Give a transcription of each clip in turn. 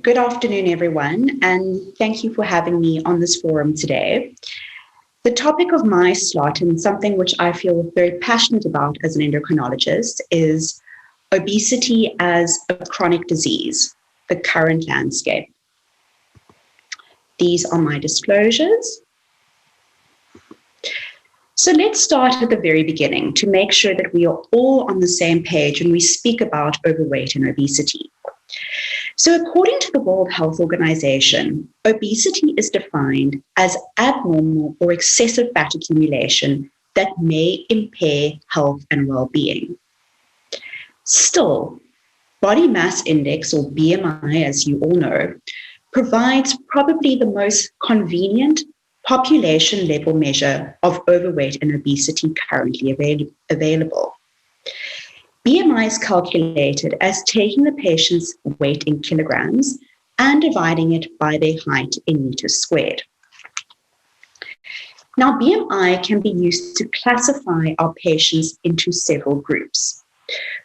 Good afternoon, everyone, and thank you for having me on this forum today. The topic of my slot, and something which I feel very passionate about as an endocrinologist, is obesity as a chronic disease, the current landscape. These are my disclosures. So let's start at the very beginning to make sure that we are all on the same page when we speak about overweight and obesity. So according to the World Health Organization, obesity is defined as abnormal or excessive fat accumulation that may impair health and well-being. Still, body mass index, or BMI, as you all know, provides probably the most convenient population-level measure of overweight and obesity currently available. BMI is calculated as taking the patient's weight in kilograms and dividing it by their height in meters squared. Now, BMI can be used to classify our patients into several groups.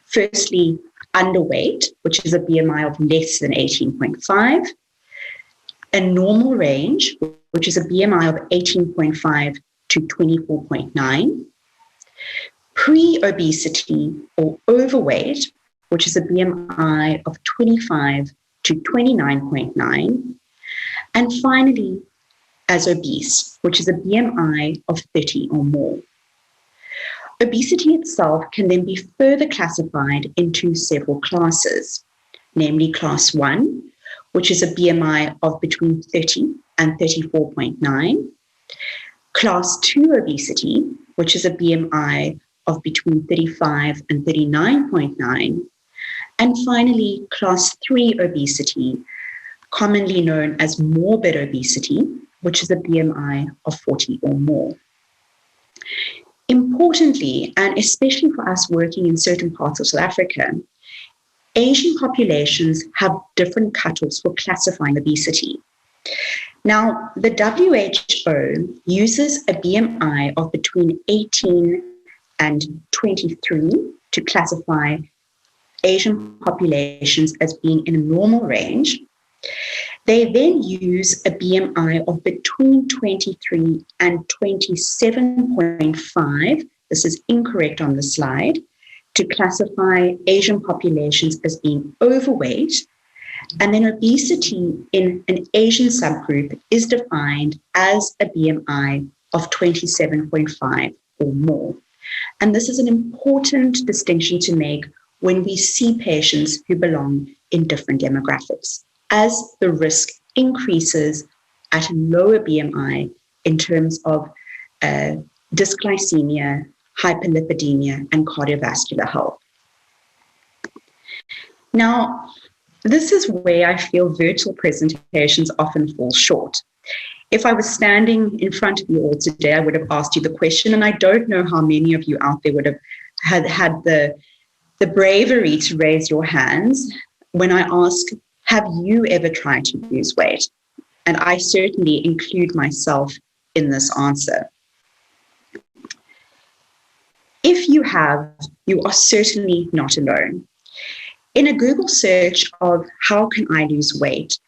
Firstly, underweight, which is a BMI of less than 18.5, a normal range, which is a BMI of 18.5 to 24.9, pre-obesity or overweight, which is a BMI of 25 to 29.9, and finally, as obese, which is a BMI of 30 or more. Obesity itself can then be further classified into several classes, namely class 1, which is a BMI of between 30 and 34.9, class 2 obesity, which is a BMI of between 35 and 39.9, and finally, class 3 obesity, commonly known as morbid obesity, which is a BMI of 40 or more. Importantly, and especially for us working in certain parts of South Africa, Asian populations have different cutoffs for classifying obesity. Now, the WHO uses a BMI of between 18 and 23 to classify Asian populations as being in a normal range. They then use a BMI of between 23 and 27.5, this is incorrect on the slide, to classify Asian populations as being overweight. And then obesity in an Asian subgroup is defined as a BMI of 27.5 or more. And this is an important distinction to make when we see patients who belong in different demographics, as the risk increases at a lower BMI in terms of dysglycemia, hyperlipidemia, and cardiovascular health. Now, this is where I feel virtual presentations often fall short. If I was standing in front of you all today, I would have asked you the question, and I don't know how many of you out there would have had the bravery to raise your hands when I ask, have you ever tried to lose weight? And I certainly include myself in this answer. If you have, you are certainly not alone. In a Google search of how can I lose weight,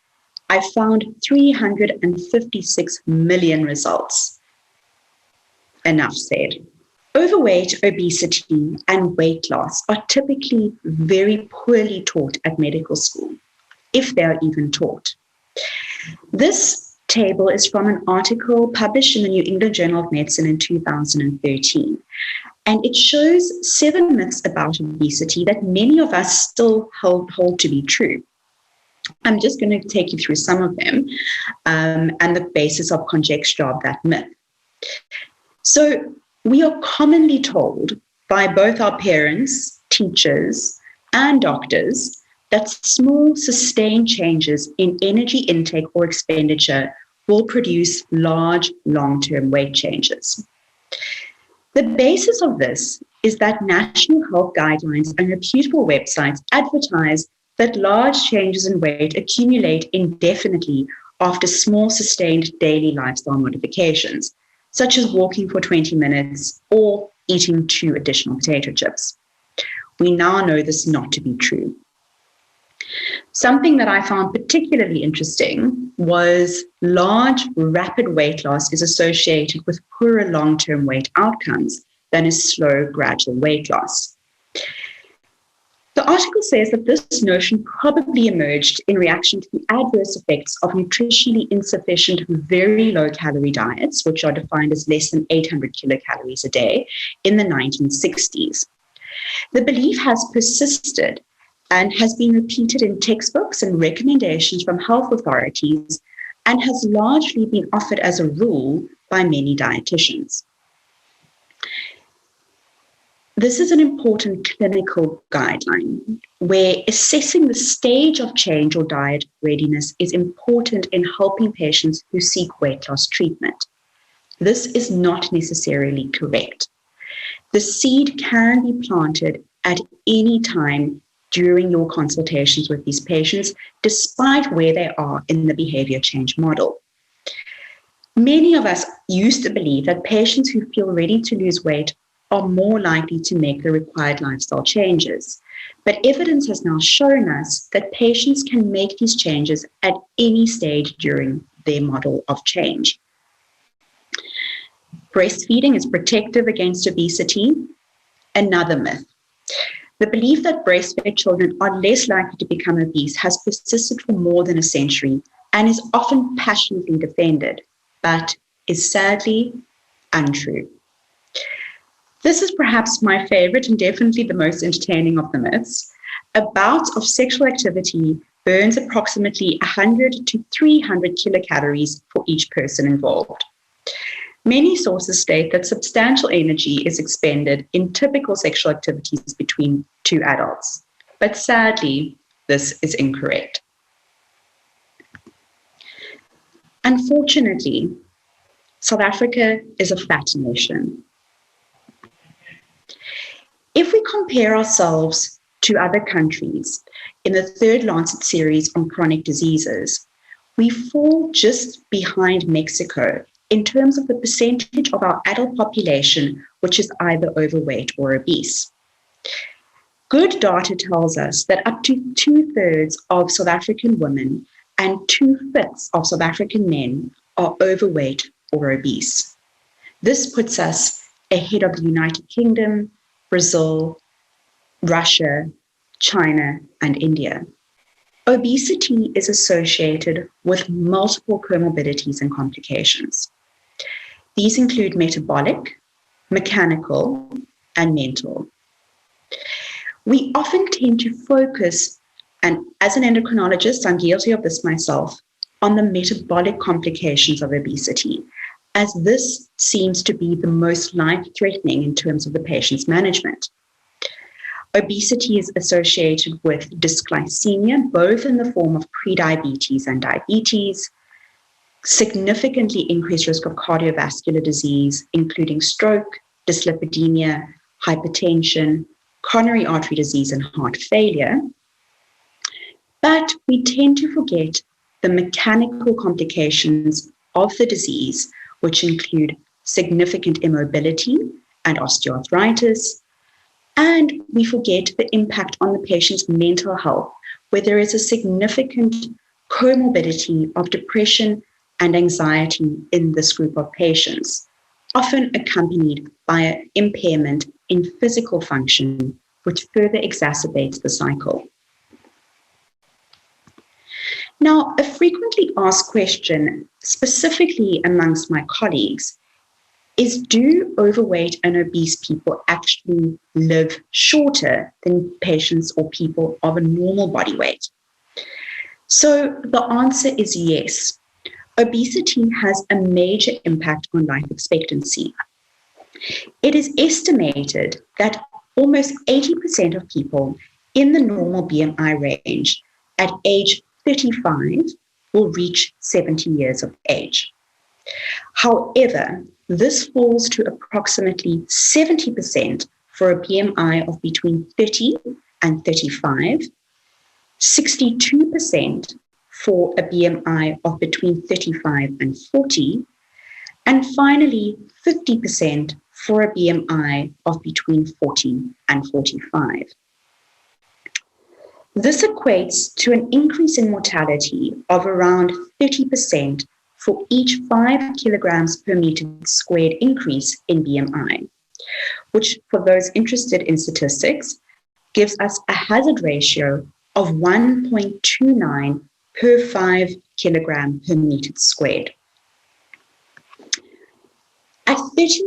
I found 356 million results. Enough said. Overweight, obesity, and weight loss are typically very poorly taught at medical school, if they are even taught. This table is from an article published in the New England Journal of Medicine in 2013, and it shows 7 myths about obesity that many of us still hold to be true. I'm just going to take you through some of them and the basis of conjecture of that myth. So we are commonly told by both our parents, teachers, and doctors that small sustained changes in energy intake or expenditure will produce large long-term weight changes. The basis of this is that national health guidelines and reputable websites advertise that large changes in weight accumulate indefinitely after small sustained daily lifestyle modifications, such as walking for 20 minutes or eating 2 additional potato chips. We now know this not to be true. Something that I found particularly interesting was large, rapid weight loss is associated with poorer long-term weight outcomes than is slow, gradual weight loss. The article says that this notion probably emerged in reaction to the adverse effects of nutritionally insufficient, very low-calorie diets, which are defined as less than 800 kilocalories a day, in the 1960s. The belief has persisted and has been repeated in textbooks and recommendations from health authorities and has largely been offered as a rule by many dietitians. This is an important clinical guideline where assessing the stage of change or diet readiness is important in helping patients who seek weight loss treatment. This is not necessarily correct. The seed can be planted at any time during your consultations with these patients, despite where they are in the behavior change model. Many of us used to believe that patients who feel ready to lose weight are more likely to make the required lifestyle changes. But evidence has now shown us that patients can make these changes at any stage during their model of change. Breastfeeding is protective against obesity. Another myth. The belief that breastfed children are less likely to become obese has persisted for more than a century and is often passionately defended, but is sadly untrue. This is perhaps my favorite and definitely the most entertaining of the myths. A bout of sexual activity burns approximately 100 to 300 kilocalories for each person involved. Many sources state that substantial energy is expended in typical sexual activities between two adults, but sadly, this is incorrect. Unfortunately, South Africa is a fat nation. If we compare ourselves to other countries in the third Lancet series on chronic diseases, we fall just behind Mexico in terms of the percentage of our adult population which is either overweight or obese. Good data tells us that up to 2/3 of South African women and 2/5 of South African men are overweight or obese. This puts us ahead of the United Kingdom, Brazil, Russia, China, and India. Obesity is associated with multiple comorbidities and complications. These include metabolic, mechanical, and mental. We often tend to focus, and as an endocrinologist, I'm guilty of this myself, on the metabolic complications of obesity, as this seems to be the most life-threatening in terms of the patient's management. Obesity is associated with dysglycemia, both in the form of prediabetes and diabetes, significantly increased risk of cardiovascular disease, including stroke, dyslipidemia, hypertension, coronary artery disease, and heart failure. But we tend to forget the mechanical complications of the disease, which include significant immobility and osteoarthritis. And we forget the impact on the patient's mental health, where there is a significant comorbidity of depression and anxiety in this group of patients, often accompanied by an impairment in physical function, which further exacerbates the cycle. Now, a frequently asked question, specifically amongst my colleagues, is do overweight and obese people actually live shorter than patients or people of a normal body weight? So the answer is yes. Obesity has a major impact on life expectancy. It is estimated that almost 80% of people in the normal BMI range at age 35 will reach 70 years of age. However, this falls to approximately 70% for a BMI of between 30 and 35, 62% for a BMI of between 35 and 40, and finally 50% for a BMI of between 40 and 45. This equates to an increase in mortality of around 30% for each 5 kilograms per meter squared increase in BMI, which, for those interested in statistics, gives us a hazard ratio of 1.29 per 5 kilogram per meter squared. At 30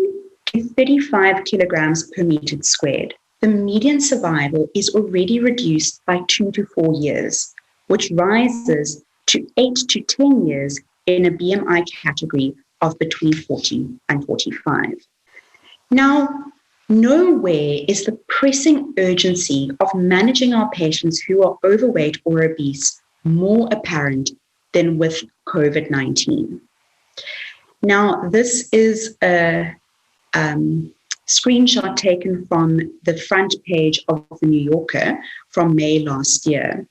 to 35 kilograms per meter squared, the median survival is already reduced by 2 to 4 years, which rises to 8 to 10 years in a BMI category of between 40 and 45. Now, nowhere is the pressing urgency of managing our patients who are overweight or obese more apparent than with COVID-19. Now, this is a screenshot taken from the front page of the New Yorker from May last year.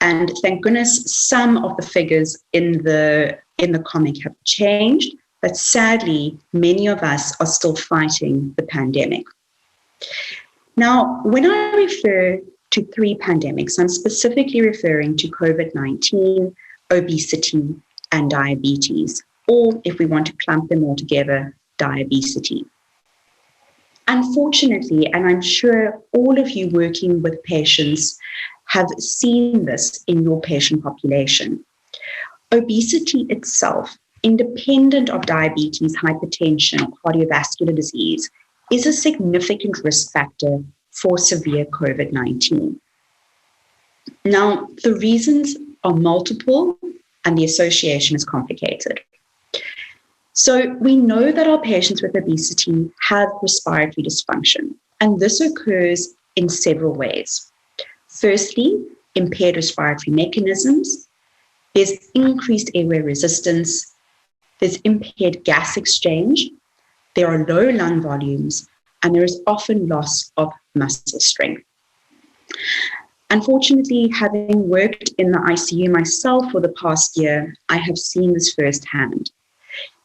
And thank goodness some of the figures in the comic have changed, but sadly, many of us are still fighting the pandemic. Now, when I refer to 3 pandemics, I'm specifically referring to COVID-19, obesity, and diabetes, or if we want to clump them all together, diabesity. Unfortunately, and I'm sure all of you working with patients have seen this in your patient population, obesity itself, independent of diabetes, hypertension, cardiovascular disease, is a significant risk factor for severe COVID-19. Now, the reasons are multiple and the association is complicated. So we know that our patients with obesity have respiratory dysfunction, and this occurs in several ways. Firstly, impaired respiratory mechanisms. There's increased airway resistance. There's impaired gas exchange. There are low lung volumes, and there is often loss of muscle strength. Unfortunately, having worked in the ICU myself for the past year, I have seen this firsthand.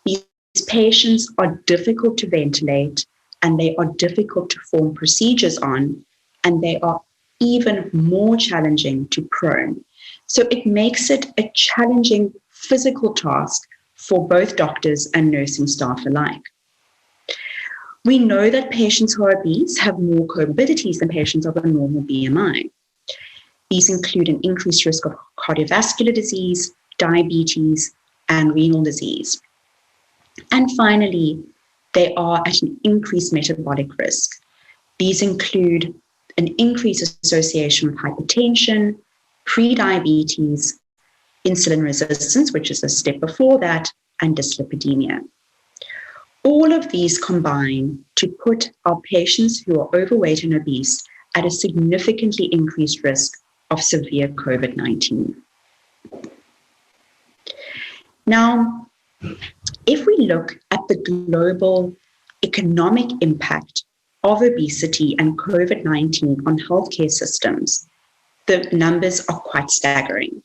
These patients are difficult to ventilate, and they are difficult to perform procedures on, and they are even more challenging to prone. So it makes it a challenging physical task for both doctors and nursing staff alike. We know that patients who are obese have more comorbidities than patients of a normal BMI. These include an increased risk of cardiovascular disease, diabetes, and renal disease. And finally, they are at an increased metabolic risk. These include an increased association with hypertension, prediabetes, insulin resistance, which is a step before that, and dyslipidemia. All of these combine to put our patients who are overweight and obese at a significantly increased risk of severe COVID-19. Now, if we look at the global economic impact of obesity and COVID-19 on healthcare systems, the numbers are quite staggering.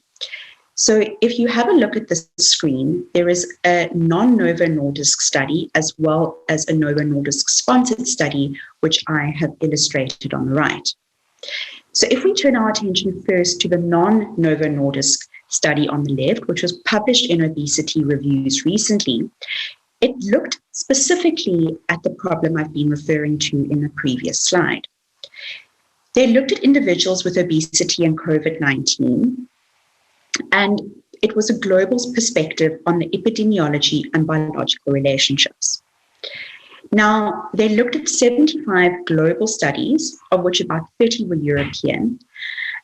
So if you have a look at the screen, there is a non-Novo Nordisk study as well as a Novo Nordisk sponsored study, which I have illustrated on the right. So if we turn our attention first to the non-Novo Nordisk study on the left, which was published in Obesity Reviews recently, it looked specifically at the problem I've been referring to in the previous slide. They looked at individuals with obesity and COVID-19, and it was a global perspective on the epidemiology and biological relationships. Now, they looked at 75 global studies, of which about 30 were European,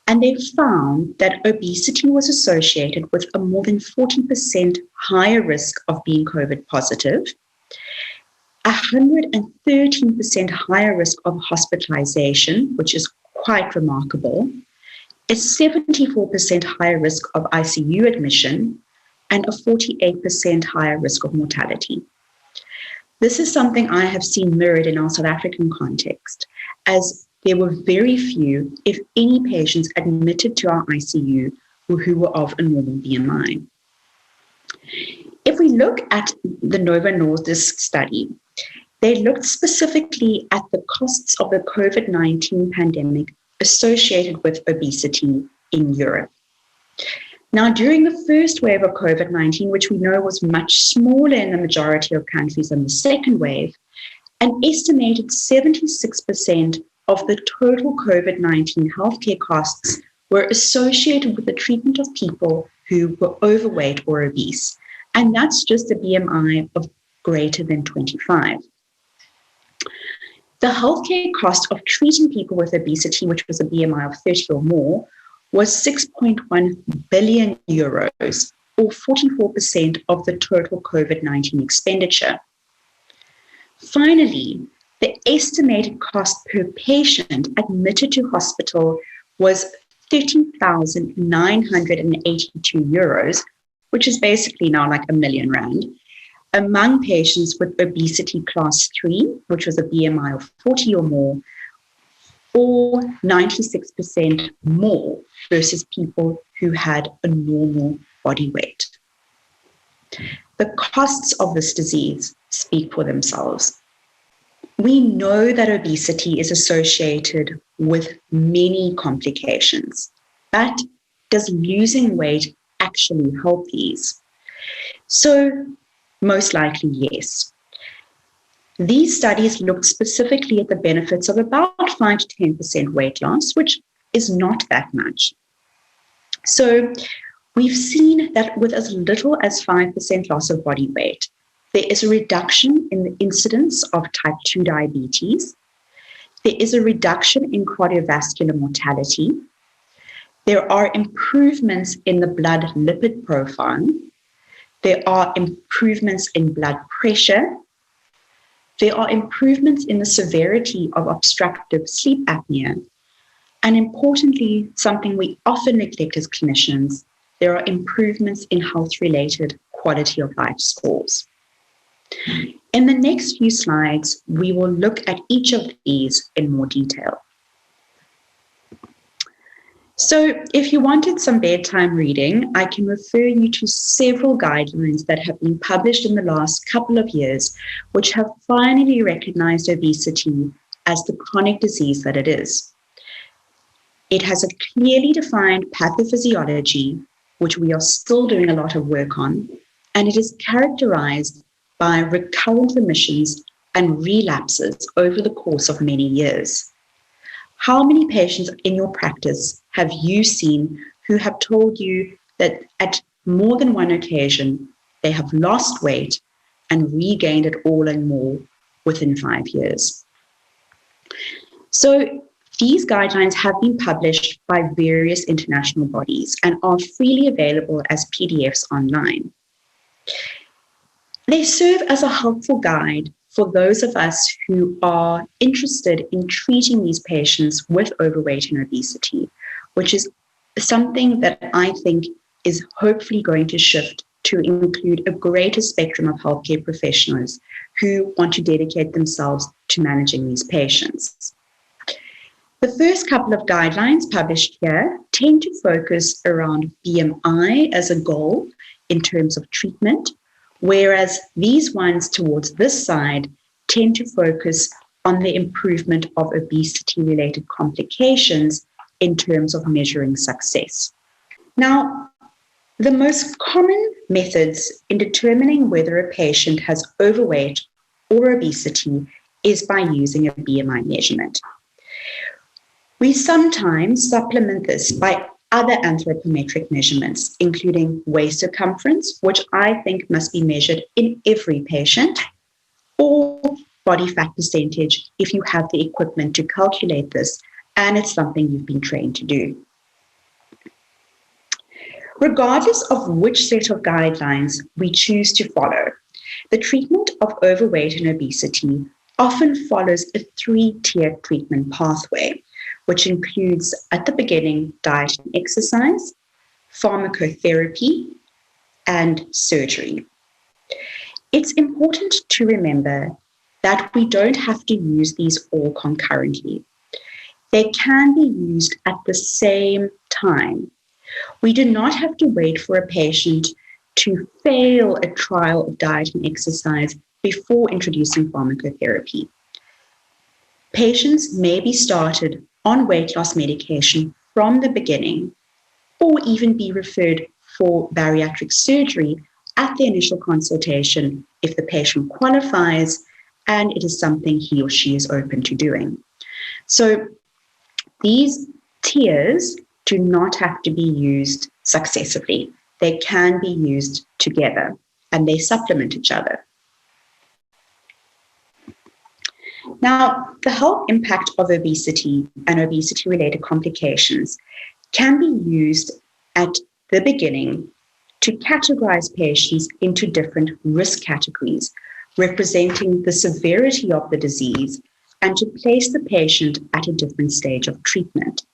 and they found that obesity was associated with a more than 40% higher risk of being COVID positive, 113% higher risk of hospitalization, which is quite remarkable, a 74% higher risk of ICU admission, and a 48% higher risk of mortality. This is something I have seen mirrored in our South African context, as there were very few, if any, patients admitted to our ICU who were of a normal BMI. If we look at the Novo Nordisk study, they looked specifically at the costs of the COVID-19 pandemic associated with obesity in Europe. Now, during the first wave of COVID-19, which we know was much smaller in the majority of countries than the second wave, an estimated 76% of the total COVID-19 healthcare costs were associated with the treatment of people who were overweight or obese. And that's just a BMI of greater than 25. The healthcare cost of treating people with obesity, which was a BMI of 30 or more, was 6.1 billion euros, or 44% of the total COVID-19 expenditure. Finally, the estimated cost per patient admitted to hospital was 30,982 euros, which is basically now like R1 million, among patients with obesity class 3, which was a BMI of 40 or more, or 96% more versus people who had a normal body weight. The costs of this disease speak for themselves. We know that obesity is associated with many complications, but does losing weight actually help these? So, most likely, yes. These studies looked specifically at the benefits of about 5 to 10% weight loss, which is not that much. So, we've seen that with as little as 5% loss of body weight, there is a reduction in the incidence of type 2 diabetes. There is a reduction in cardiovascular mortality. There are improvements in the blood lipid profile. There are improvements in blood pressure. There are improvements in the severity of obstructive sleep apnea. And importantly, something we often neglect as clinicians, there are improvements in health-related quality of life scores. In the next few slides, we will look at each of these in more detail. So if you wanted some bedtime reading, I can refer you to several guidelines that have been published in the last couple of years, which have finally recognized obesity as the chronic disease that it is. It has a clearly defined pathophysiology, which we are still doing a lot of work on, and it is characterized by recurrent remissions and relapses over the course of many years. How many patients in your practice have you seen who have told you that at more than one occasion, they have lost weight and regained it all and more within 5 years? So these guidelines have been published by various international bodies and are freely available as PDFs online. They serve as a helpful guide for those of us who are interested in treating these patients with overweight and obesity, which is something that I think is hopefully going to shift to include a greater spectrum of healthcare professionals who want to dedicate themselves to managing these patients. The first couple of guidelines published here tend to focus around BMI as a goal in terms of treatment, whereas these ones towards this side tend to focus on the improvement of obesity-related complications in terms of measuring success. Now, the most common methods in determining whether a patient has overweight or obesity is by using a BMI measurement. We sometimes supplement this by other anthropometric measurements, including waist circumference, which I think must be measured in every patient, or body fat percentage if you have the equipment to calculate this, and it's something you've been trained to do. Regardless of which set of guidelines we choose to follow, the treatment of overweight and obesity often follows a 3-tiered treatment pathway, which includes, at the beginning, diet and exercise, pharmacotherapy, and surgery. It's important to remember that we don't have to use these all concurrently. They can be used at the same time. We do not have to wait for a patient to fail a trial of diet and exercise before introducing pharmacotherapy. Patients may be started on weight loss medication from the beginning, or even be referred for bariatric surgery at the initial consultation if the patient qualifies and it is something he or she is open to doing. So these tiers do not have to be used successively. They can be used together and they supplement each other. Now, the health impact of obesity and obesity-related complications can be used at the beginning to categorize patients into different risk categories, representing the severity of the disease, and to place the patient at a different stage of treatment.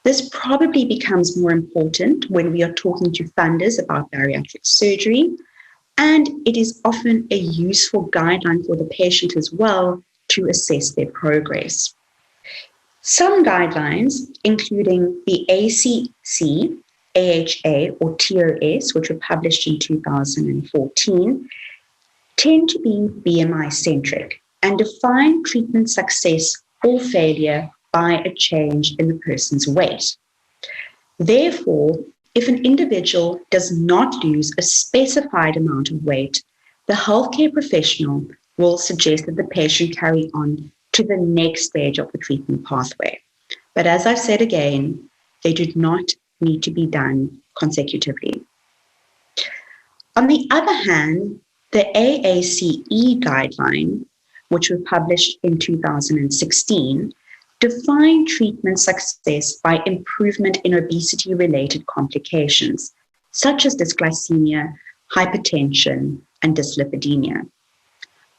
This probably becomes more important when we are talking to funders about bariatric surgery, and it is often a useful guideline for the patient as well to assess their progress. Some guidelines, including the ACC, AHA, or TOS, which were published in 2014, tend to be BMI-centric and define treatment success or failure by a change in the person's weight. Therefore, if an individual does not lose a specified amount of weight, the healthcare professional will suggest that the patient carry on to the next stage of the treatment pathway. But as I've said again, they do not need to be done consecutively. On the other hand, the AACE guideline, which was published in 2016, defined treatment success by improvement in obesity-related complications, such as dysglycemia, hypertension, and dyslipidemia.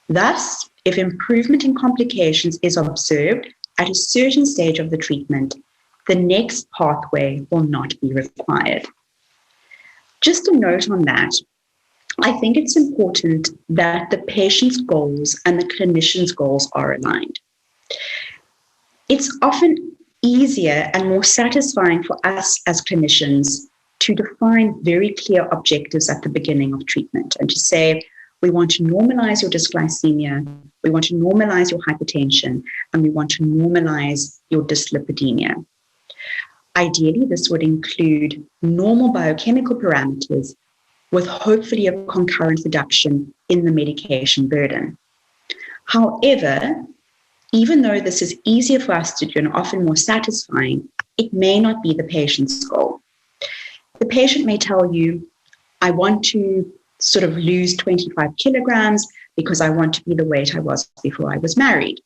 Thus, if improvement in complications is observed at a certain stage of the treatment, the next pathway will not be required. Just a note on that, I think it's important that the patient's goals and the clinician's goals are aligned. It's often easier and more satisfying for us as clinicians to define very clear objectives at the beginning of treatment and to say, we want to normalize your dysglycemia, we want to normalize your hypertension, and we want to normalize your dyslipidemia. Ideally, this would include normal biochemical parameters with hopefully a concurrent reduction in the medication burden. However, even though this is easier for us to do and often more satisfying, it may not be the patient's goal. The patient may tell you, I want to sort of lose 25 kilograms because I want to be the weight I was before I was married.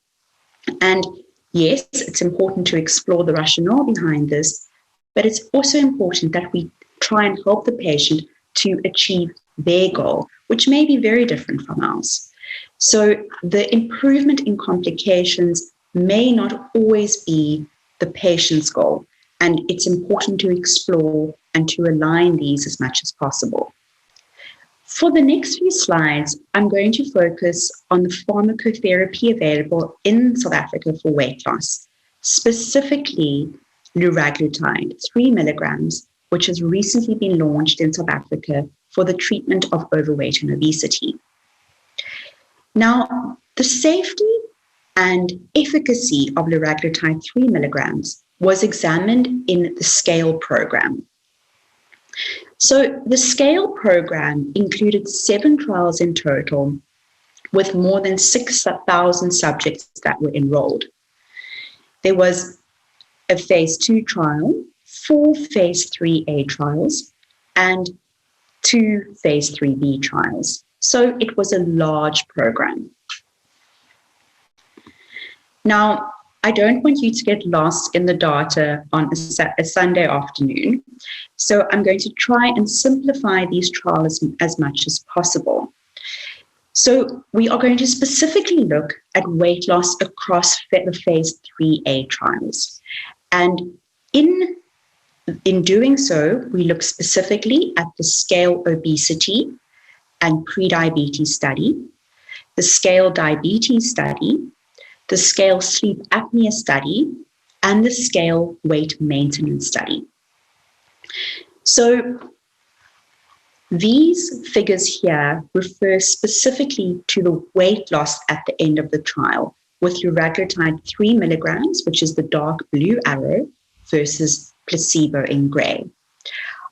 And yes, it's important to explore the rationale behind this, but it's also important that we try and help the patient to achieve their goal, which may be very different from ours. So the improvement in complications may not always be the patient's goal, and it's important to explore and to align these as much as possible. For the next few slides, I'm going to focus on the pharmacotherapy available in South Africa for weight loss, specifically liraglutide, 3 milligrams, which has recently been launched in South Africa for the treatment of overweight and obesity. Now, the safety and efficacy of liraglutide 3 milligrams was examined in the SCALE program. So the SCALE program included 7 trials in total with more than 6,000 subjects that were enrolled. There was a phase 2 trial, 4 phase 3A trials, and 2 phase 3B trials. So it was a large program. Now, I don't want you to get lost in the data on a Sunday afternoon. So I'm going to try and simplify these trials as much as possible. So we are going to specifically look at weight loss across the phase 3A trials. And in doing so, we look specifically at the SCALE obesity and prediabetes study, the SCALE diabetes study, the SCALE sleep apnea study, and the SCALE weight maintenance study. So these figures here refer specifically to the weight loss at the end of the trial, with liraglutide 3 milligrams, which is the dark blue arrow, versus placebo in gray.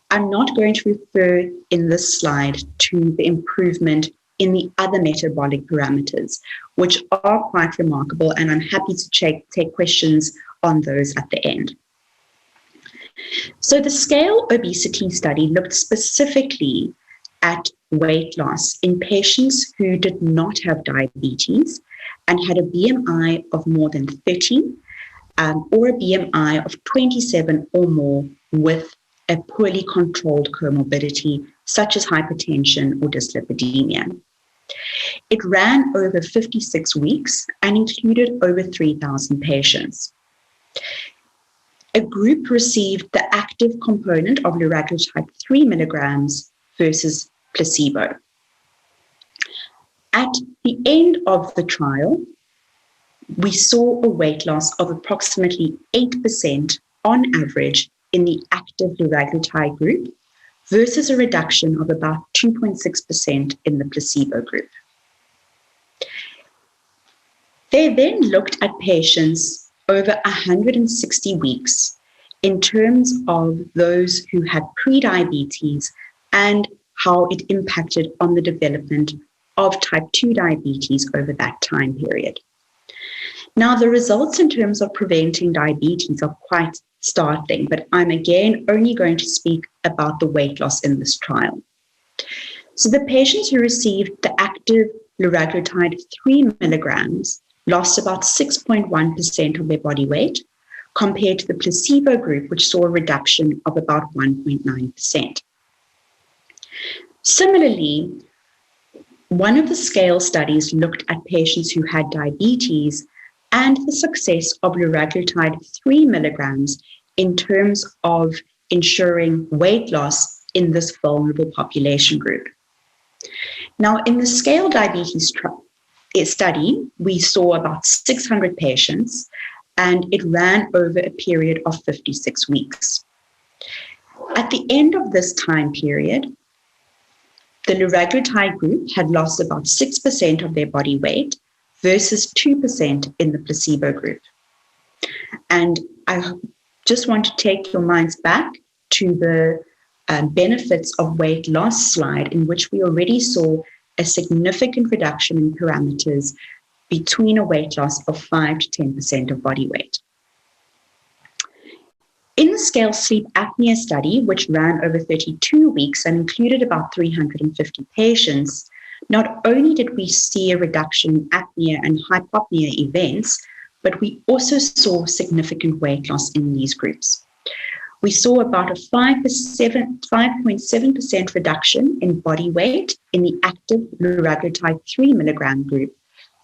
I'm not going to refer in this slide to the improvement in the other metabolic parameters, which are quite remarkable, and I'm happy to take questions on those at the end. So the scale obesity study looked specifically at weight loss in patients who did not have diabetes and had a BMI of more than 30 or a BMI of 27 or more with a poorly controlled comorbidity such as hypertension or dyslipidemia. It ran over 56 weeks and included over 3,000 patients. A group received the active component of liraglutide 3 milligrams versus placebo. At the end of the trial, we saw a weight loss of approximately 8% on average in the active liraglutide group versus a reduction of about 2.6% in the placebo group. They then looked at patients over 160 weeks in terms of those who had prediabetes and how it impacted on the development of type 2 diabetes over that time period. Now, the results in terms of preventing diabetes are quite startling, but I'm again only going to speak about the weight loss in this trial. So the patients who received the active liraglutide 3 milligrams lost about 6.1% of their body weight compared to the placebo group, which saw a reduction of about 1.9%. Similarly, one of the scale studies looked at patients who had diabetes and the success of liraglutide 3 milligrams in terms of ensuring weight loss in this vulnerable population group. Now, in the scale diabetes study, we saw about 600 patients, and it ran over a period of 56 weeks. At the end of this time period, the liraglutide group had lost about 6% of their body weight versus 2% in the placebo group. And I just want to take your minds back to the benefits of weight loss slide, in which we already saw a significant reduction in parameters between a weight loss of 5 to 10% of body weight. In the scale sleep apnea study, which ran over 32 weeks and included about 350 patients, not only did we see a reduction in apnea and hypopnea events, but we also saw significant weight loss in these groups. We saw about a 5.7% reduction in body weight in the active liraglutide 3 milligram group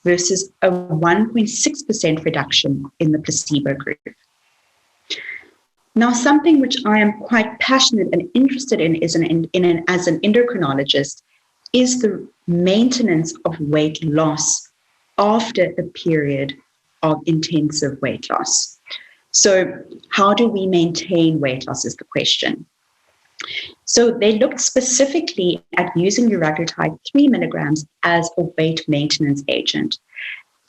versus a 1.6% reduction in the placebo group. Now, something which I am quite passionate and interested in as an endocrinologist is the maintenance of weight loss after a period of intensive weight loss. So how do we maintain weight loss is the question. So they looked specifically at using liraglutide 3 milligrams as a weight maintenance agent.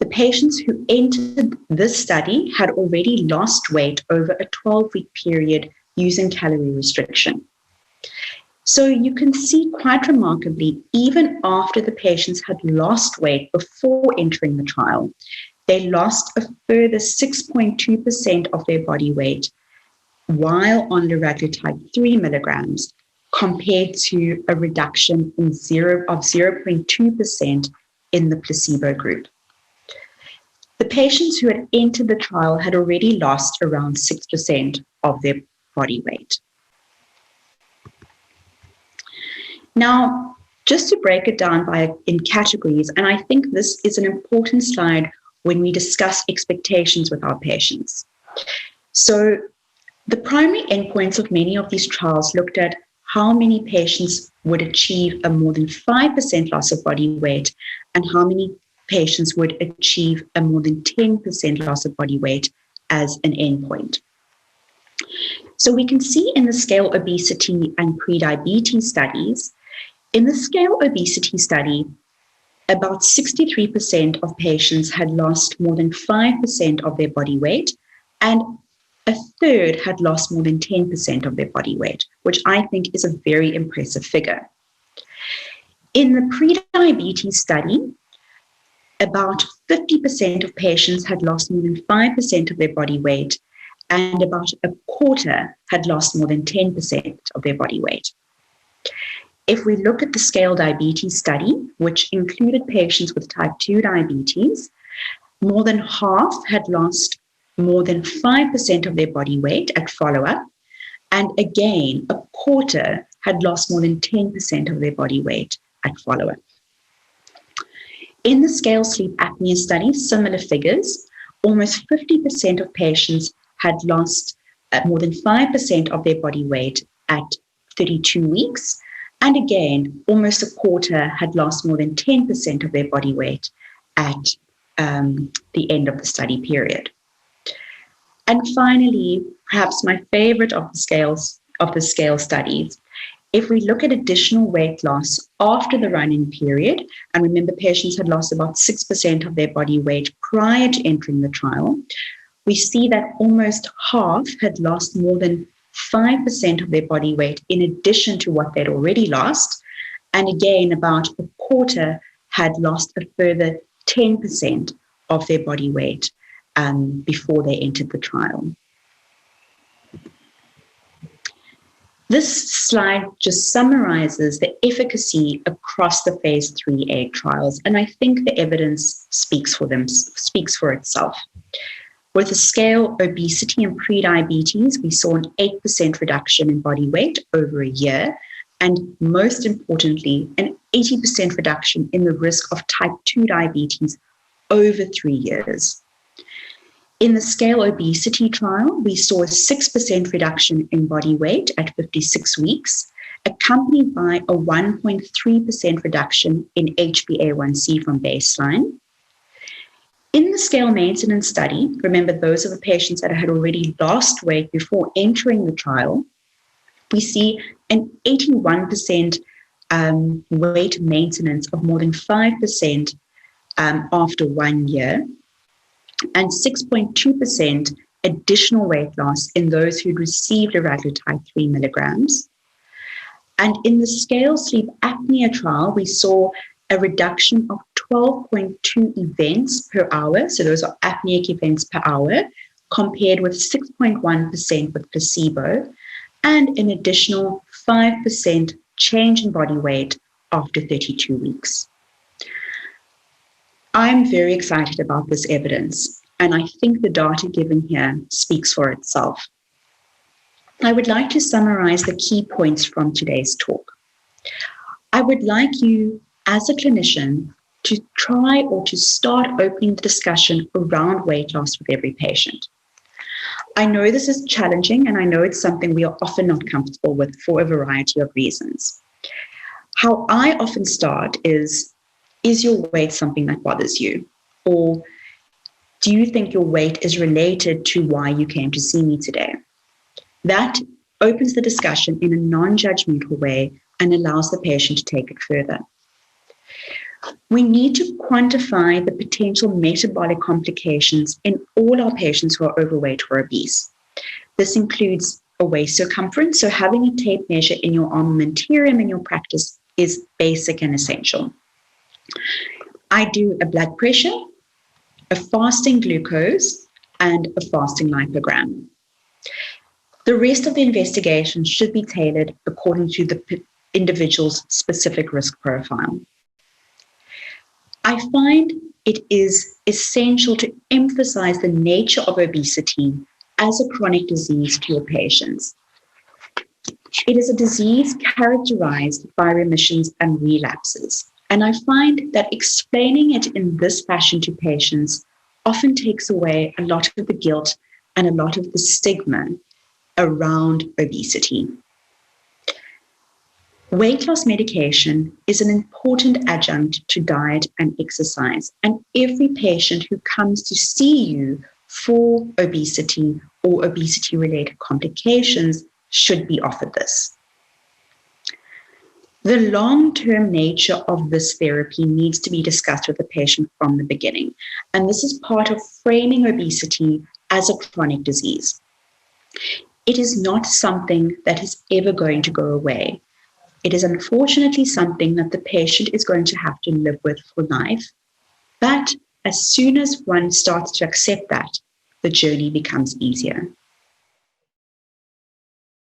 The patients who entered this study had already lost weight over a 12-week period using calorie restriction. So you can see quite remarkably, even after the patients had lost weight before entering the trial, they lost a further 6.2% of their body weight while on liraglutide 3 milligrams, compared to a reduction of 0.2% in the placebo group. The patients who had entered the trial had already lost around 6% of their body weight. Now, just to break it down in categories, and I think this is an important slide when we discuss expectations with our patients. So the primary endpoints of many of these trials looked at how many patients would achieve a more than 5% loss of body weight and how many patients would achieve a more than 10% loss of body weight as an endpoint. So we can see in the scale obesity and prediabetes studies, in the scale obesity study, about 63% of patients had lost more than 5% of their body weight, and a third had lost more than 10% of their body weight, which I think is a very impressive figure. In the pre-diabetes study, about 50% of patients had lost more than 5% of their body weight, and about a quarter had lost more than 10% of their body weight. If we look at the scale diabetes study, which included patients with type 2 diabetes, more than half had lost more than 5% of their body weight at follow-up, and again, a quarter had lost more than 10% of their body weight at follow-up. In the scale sleep apnea study, similar figures, almost 50% of patients had lost more than 5% of their body weight at 32 weeks. And again, almost a quarter had lost more than 10% of their body weight at the end of the study period. And finally, perhaps my favorite of the scale studies, if we look at additional weight loss after the run-in period, and remember patients had lost about 6% of their body weight prior to entering the trial, we see that almost half had lost more than 5% of their body weight in addition to what they'd already lost. And again, about a quarter had lost a further 10% of their body weight before they entered the trial. This slide just summarizes the efficacy across the phase 3A trials, and I think the evidence speaks for itself. With the scale obesity and prediabetes, we saw an 8% reduction in body weight over a year, and most importantly, an 80% reduction in the risk of type 2 diabetes over 3 years. In the scale obesity trial, we saw a 6% reduction in body weight at 56 weeks, accompanied by a 1.3% reduction in HbA1c from baseline. In the scale maintenance study, remember those are the patients that had already lost weight before entering the trial, we see an 81% weight maintenance of more than 5% after 1 year, and 6.2% additional weight loss in those who'd received liraglutide 3 milligrams. And in the scale sleep apnea trial, we saw a reduction of 12.2 events per hour, so those are apneic events per hour, compared with 6.1% with placebo, and an additional 5% change in body weight after 32 weeks. I'm very excited about this evidence, and I think the data given here speaks for itself. I would like to summarize the key points from today's talk. I would like you, as a clinician, to try or to start opening the discussion around weight loss with every patient. I know this is challenging, and I know it's something we are often not comfortable with for a variety of reasons. How I often start is your weight something that bothers you? Or do you think your weight is related to why you came to see me today? That opens the discussion in a non-judgmental way and allows the patient to take it further. We need to quantify the potential metabolic complications in all our patients who are overweight or obese. This includes a waist circumference, so having a tape measure in your armamentarium in your practice is basic and essential. I do a blood pressure, a fasting glucose, and a fasting lipogram. The rest of the investigation should be tailored according to the individual's specific risk profile. I find it is essential to emphasize the nature of obesity as a chronic disease to your patients. It is a disease characterized by remissions and relapses. And I find that explaining it in this fashion to patients often takes away a lot of the guilt and a lot of the stigma around obesity. Weight loss medication is an important adjunct to diet and exercise, and every patient who comes to see you for obesity or obesity-related complications should be offered this. The long-term nature of this therapy needs to be discussed with the patient from the beginning, and this is part of framing obesity as a chronic disease. It is not something that is ever going to go away. It is unfortunately something that the patient is going to have to live with for life. But as soon as one starts to accept that, the journey becomes easier.